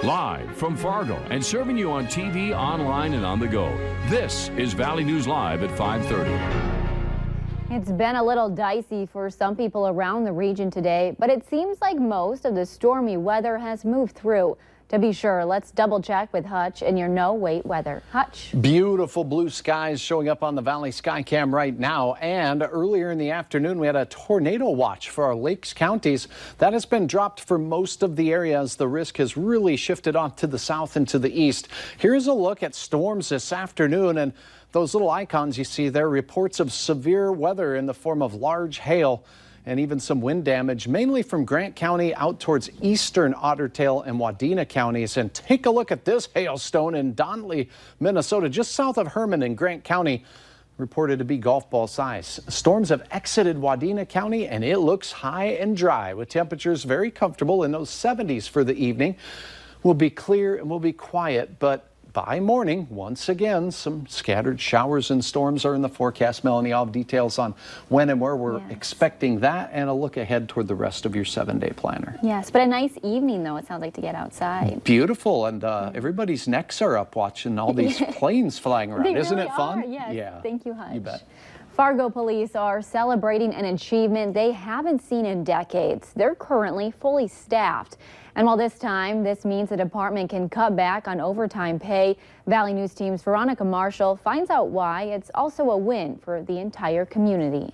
Live from Fargo and serving you on TV, online, and on the go. This is Valley News Live at 5:30. It's been a little dicey for some people around the region today, but it seems like most of the stormy weather has moved through. To be sure, let's double check with Hutch in your no-wait weather. Hutch. Beautiful blue skies showing up on the Valley Skycam right now. And earlier in the afternoon, we had a tornado watch for our Lakes counties. That has been dropped for most of the area as the risk has really shifted off to the south and to the east. Here's a look at storms this afternoon. And those little icons you see there, reports of severe weather in the form of large hail and even some wind damage, mainly from Grant County out towards eastern Otter Tail and Wadena counties. And take a look at this hailstone in Donley, Minnesota, just south of Herman in Grant County, reported to be golf ball size. Storms have exited Wadena County and it looks high and dry with temperatures very comfortable in those 70s for the evening. We'll be clear and we'll be quiet, but by morning, once again, some scattered showers and storms are in the forecast. Melanie, I'll have details on when and where we're expecting that and a look ahead toward the rest of your 7-day planner. Yes, but a nice evening, though, it sounds like, to get outside. Beautiful, and everybody's necks are up watching all these planes flying around. They Isn't really it fun? Are. Yes. Yeah. Thank you, Hutch. You bet. Fargo Police are celebrating an achievement they haven't seen in decades. They're currently fully staffed. And while this means the department can cut back on overtime pay, Valley News Team's Veronica Marshall finds out why it's also a win for the entire community.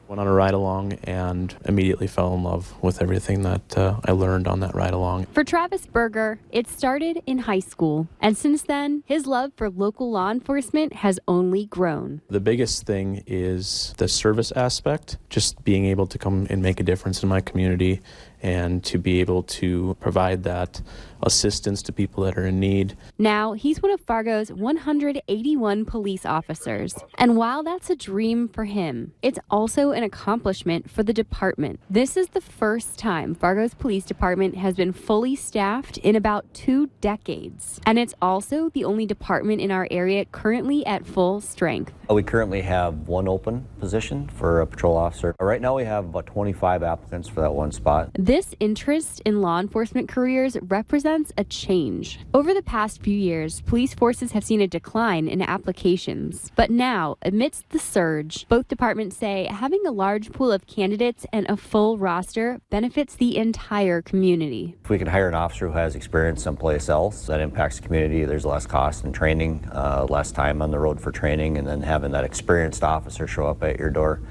Went on a ride along and immediately fell in love with everything that I learned on that ride along. For Travis Berger, it started in high school. And since then, his love for local law enforcement has only grown. The biggest thing is the service aspect, just being able to come and make a difference in my community and to be able to provide that assistance to people that are in need. Now, he's one of Fargo's 181 police officers. And while that's a dream for him, it's also an accomplishment for the department. This is the first time Fargo's police department has been fully staffed in about 2 decades. And it's also the only department in our area currently at full strength. We currently have one open position for a patrol officer. Right now we have about 25 applicants for that one spot. This interest in law enforcement careers represents a change. Over the past few years, police forces have seen a decline in applications. But now, amidst the surge, both departments say having a large pool of candidates and a full roster benefits the entire community. If we can hire an officer who has experience someplace else, that impacts the community. There's less cost in training, less time on the road for training, and then having that experienced officer show up at your door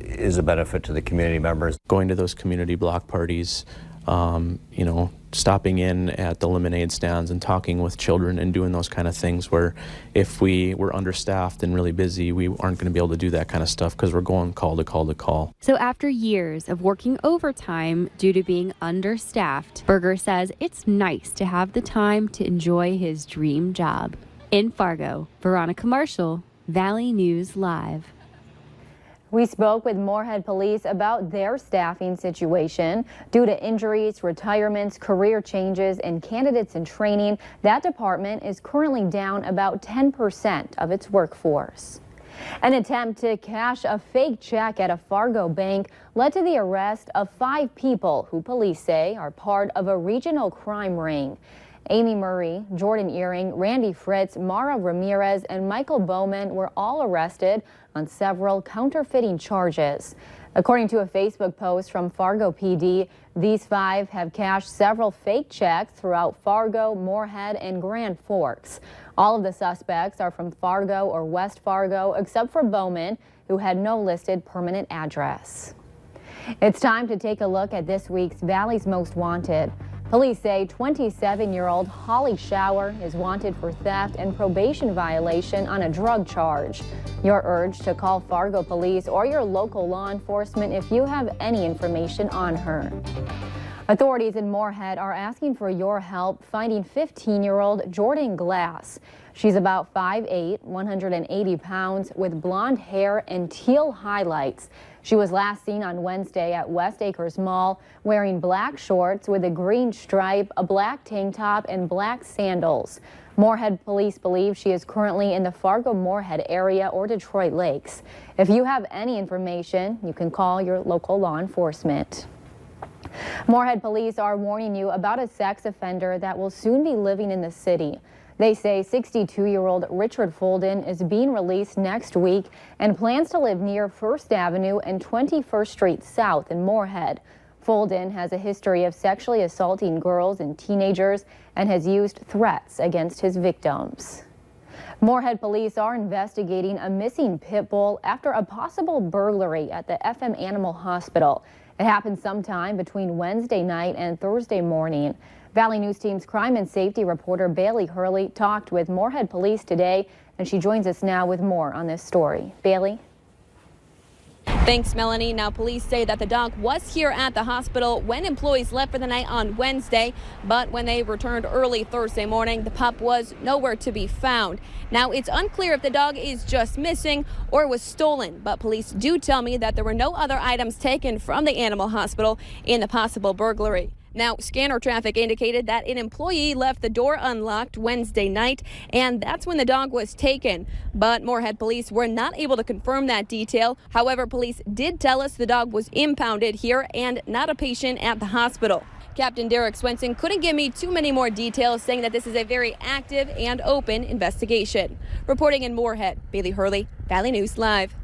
is a benefit to the community members. Going to those community block parties, stopping in at the lemonade stands and talking with children and doing those kind of things where if we were understaffed and really busy, we aren't going to be able to do that kind of stuff because we're going call to call to call. So after years of working overtime due to being understaffed, Berger says it's nice to have the time to enjoy his dream job. In Fargo, Veronica Marshall, Valley News Live. We spoke with Moorhead Police about their staffing situation. Due to injuries, retirements, career changes, and candidates in training, that department is currently down about 10% of its workforce. An attempt to cash a fake check at a Fargo bank led to the arrest of 5 people who police say are part of a regional crime ring. Amy Murray, Jordan Earring, Randy Fritz, Mara Ramirez, and Michael Bowman were all arrested on several counterfeiting charges. According to a Facebook post from Fargo PD, these 5 have cashed several fake checks throughout Fargo, Moorhead, and Grand Forks. All of the suspects are from Fargo or West Fargo, except for Bowman, who had no listed permanent address. It's time to take a look at this week's Valley's Most Wanted. Police say 27-year-old Holly Shower is wanted for theft and probation violation on a drug charge. You're urged to call Fargo Police or your local law enforcement if you have any information on her. Authorities in Moorhead are asking for your help finding 15-year-old Jordan Glass. She's about 5'8", 180 pounds with blonde hair and teal highlights. She was last seen on Wednesday at West Acres Mall wearing black shorts with a green stripe, a black tank top, and black sandals. Moorhead police believe she is currently in the Fargo-Moorhead area or Detroit Lakes. If you have any information, you can call your local law enforcement. Moorhead police are warning you about a sex offender that will soon be living in the city. They say 62-year-old Richard Folden is being released next week and plans to live near 1st Avenue and 21st Street South in Moorhead. Folden has a history of sexually assaulting girls and teenagers and has used threats against his victims. Moorhead police are investigating a missing pit bull after a possible burglary at the FM Animal Hospital. It happened sometime between Wednesday night and Thursday morning. Valley News Team's crime and safety reporter Bailey Hurley talked with Moorhead police today, and she joins us now with more on this story. Bailey? Thanks, Melanie. Now, police say that the dog was here at the hospital when employees left for the night on Wednesday, but when they returned early Thursday morning, the pup was nowhere to be found. Now, it's unclear if the dog is just missing or was stolen, but police do tell me that there were no other items taken from the animal hospital in the possible burglary. Now, scanner traffic indicated that an employee left the door unlocked Wednesday night, and that's when the dog was taken. But Moorhead police were not able to confirm that detail. However, police did tell us the dog was impounded here and not a patient at the hospital. Captain Derek Swenson couldn't give me too many more details, saying that this is a very active and open investigation. Reporting in Moorhead, Bailey Hurley, Valley News Live.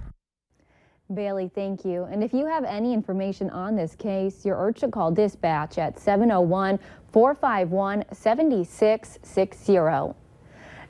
Bailey, thank you. And if you have any information on this case, you're urged to call dispatch at 701-451-7660.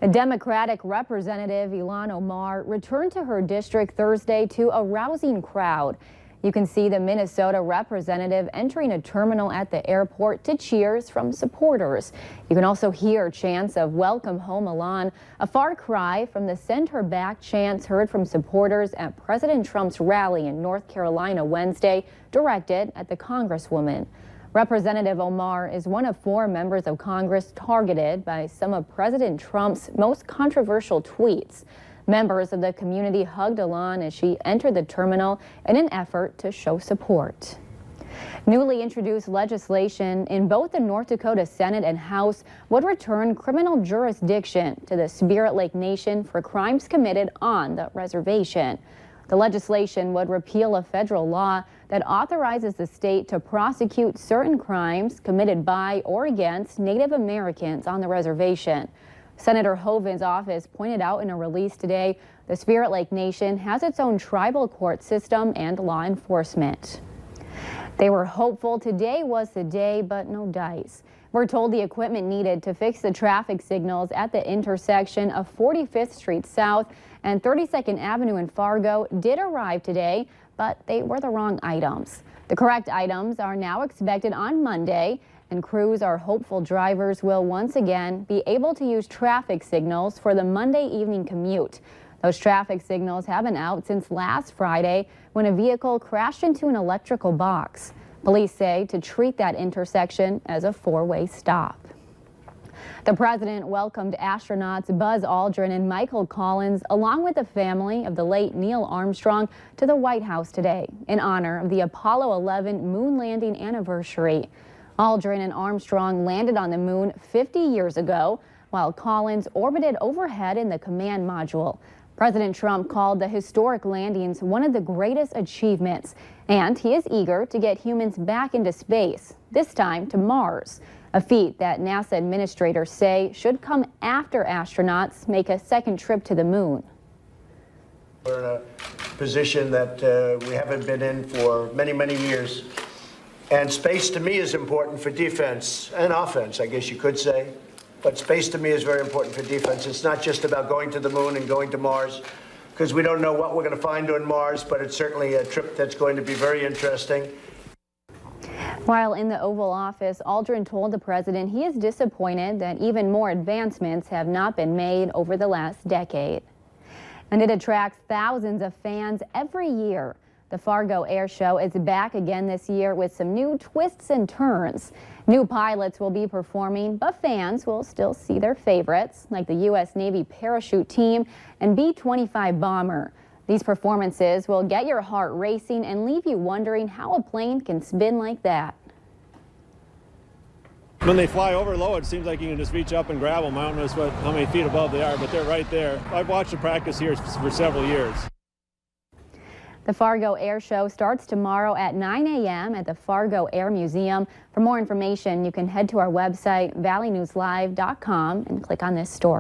A Democratic Representative Ilhan Omar returned to her district Thursday to a rousing crowd. You can see the Minnesota representative entering a terminal at the airport to cheers from supporters. You can also hear chants of "Welcome home, Ilhan," a far cry from the "Send her back" chants heard from supporters at President Trump's rally in North Carolina Wednesday, directed at the Congresswoman. Representative Omar is one of 4 members of Congress targeted by some of President Trump's most controversial tweets. Members of the community hugged Ilhan as she entered the terminal in an effort to show support. Newly introduced legislation in both the North Dakota Senate and House would return criminal jurisdiction to the Spirit Lake Nation for crimes committed on the reservation. The legislation would repeal a federal law that authorizes the state to prosecute certain crimes committed by or against Native Americans on the reservation. Senator Hoeven's office pointed out in a release today the Spirit Lake Nation has its own tribal court system and law enforcement. They were hopeful today was the day, but no dice. We're told the equipment needed to fix the traffic signals at the intersection of 45th Street South and 32nd Avenue in Fargo did arrive today, but they were the wrong items. The correct items are now expected on Monday, and crews are hopeful drivers will once again be able to use traffic signals for the Monday evening commute. Those traffic signals have been out since last Friday when a vehicle crashed into an electrical box. Police say to treat that intersection as a 4-way stop. The president welcomed astronauts Buzz Aldrin and Michael Collins, along with the family of the late Neil Armstrong, to the White House today in honor of the Apollo 11 moon landing anniversary. Aldrin and Armstrong landed on the moon 50 years ago, while Collins orbited overhead in the command module. President Trump called the historic landings one of the greatest achievements, and he is eager to get humans back into space, this time to Mars, a feat that NASA administrators say should come after astronauts make a second trip to the moon. We're in a position that we haven't been in for many, many years. And space to me is important for defense and offense, I guess you could say. But space to me is very important for defense. It's not just about going to the moon and going to Mars, because we don't know what we're going to find on Mars, but it's certainly a trip that's going to be very interesting. While in the Oval Office, Aldrin told the president he is disappointed that even more advancements have not been made over the last decade. And it attracts thousands of fans every year. The Fargo Air Show is back again this year with some new twists and turns. New pilots will be performing, but fans will still see their favorites, like the U.S. Navy parachute team and B-25 bomber. These performances will get your heart racing and leave you wondering how a plane can spin like that. When they fly over low, it seems like you can just reach up and grab them. I don't know how many feet above they are, but they're right there. I've watched the practice here for several years. The Fargo Air Show starts tomorrow at 9 a.m. at the Fargo Air Museum. For more information, you can head to our website, valleynewslive.com, and click on this story.